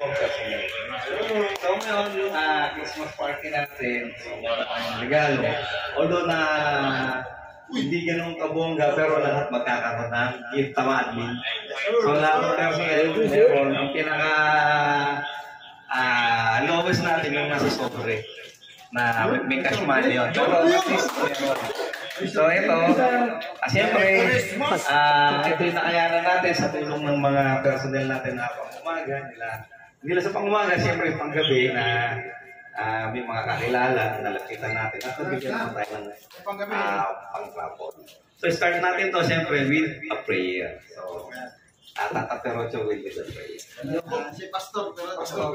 So ngayon, Christmas party natin, so wala tayong regalo. Although na hindi ganun kabongga, pero lahat magkakaroon ng gift admin. So lahat ng person meron, ang pinaka lowest natin yung nasa sobre na may cash money yun. Pero at least meron. So ito, siyempre, ito yung nakayanan natin sa tulong ng mga personnel natin na pang-umaga nila. Hindi lang sa pang-umaga, siyempre pang-gabi na may mga kakilala na lapitan natin. At nabigyan naman tayo ng pang-rapon. So start natin to siyempre with a prayer. So, Tata Perocho will lead the prayer. Si Pastor Perocho.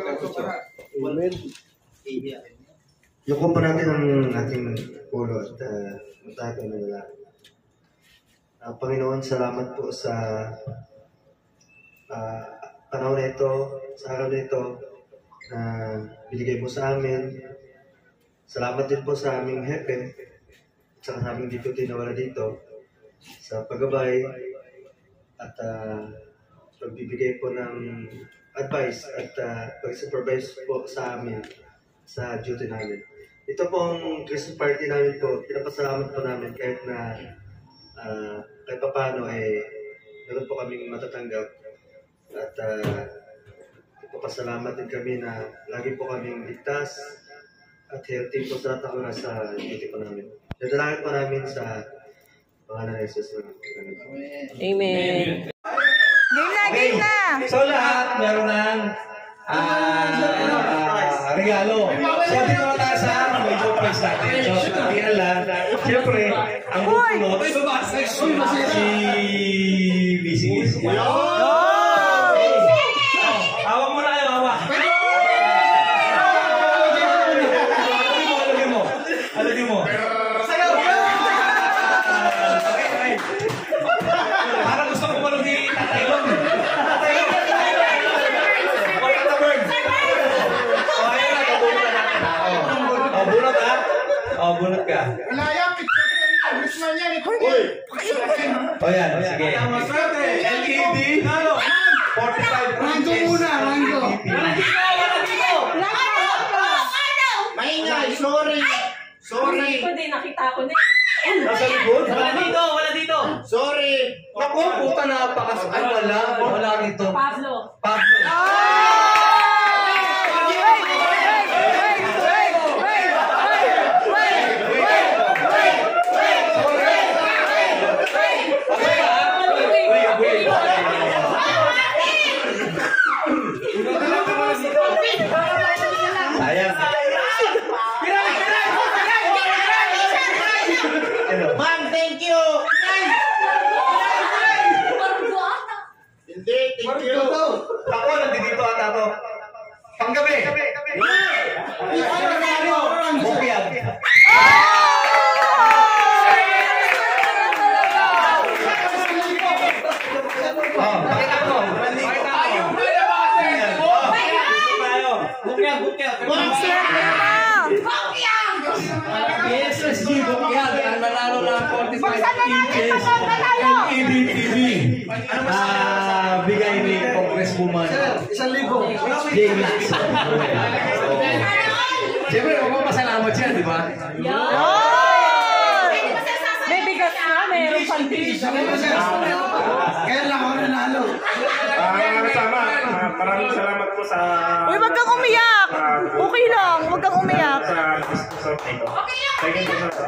Amen. Yuko pa natin ang ating pulo at tayo na nila. Panginoon, salamat po sa panahon na ito, sa araw na ito, na binigay mo sa amin. Salamat din po sa aming hepe, at sa aming deputy na wala dito, sa paggabay at pagbibigay po ng advice at pag-supervise po sa amin sa duty namin. Ito pong Christmas party namin po, pinapasalamat po namin kahit na kahit pa paano meron po kaming matatanggap at ipapasalamat din kami na lagi po kaming ligtas at healthy po sa lahat ako nasa duty po namin. Dadalangin po namin sa pangalan ng Jesus. Amen. Game na! So lahat meron ng regalo. So dito na tayo sa may joke prize natin. So sabihan lang, siyempre, ang bubunot si Bisis. Hawak mo na kayo, hawak. Alagin mo. Parang gusto ko malong di tatayong. Bunot ka. Wala yan, picture ka nito. Christmas yan ito. Uy! O yan, sige. LED? 45. Rango muna, rango. Wala dito! Maingay, sorry. Sorry. Hindi, nakita ko na. Nasa likod? Wala dito. Sorry. Naku, puta napakas. Ay, wala dito. Pablo. Ma'am, thank you. Hindi, thank you. Ako, nandito ata ako. Panggabi. Bukyan. SSG Bukyan, ang nanalo ng 45 inches LED TV. Bigay ni Congresswoman J-Lax. Siyempre, magpapasalamat siya, di ba? May bigas na, mayroon pang tiis. Kaya lang ako nanalo. Maraming salamat po sa... Uy, wag kang umiyak! Okay lang, wag kang umiyak. Okay lang! Thank you po sa...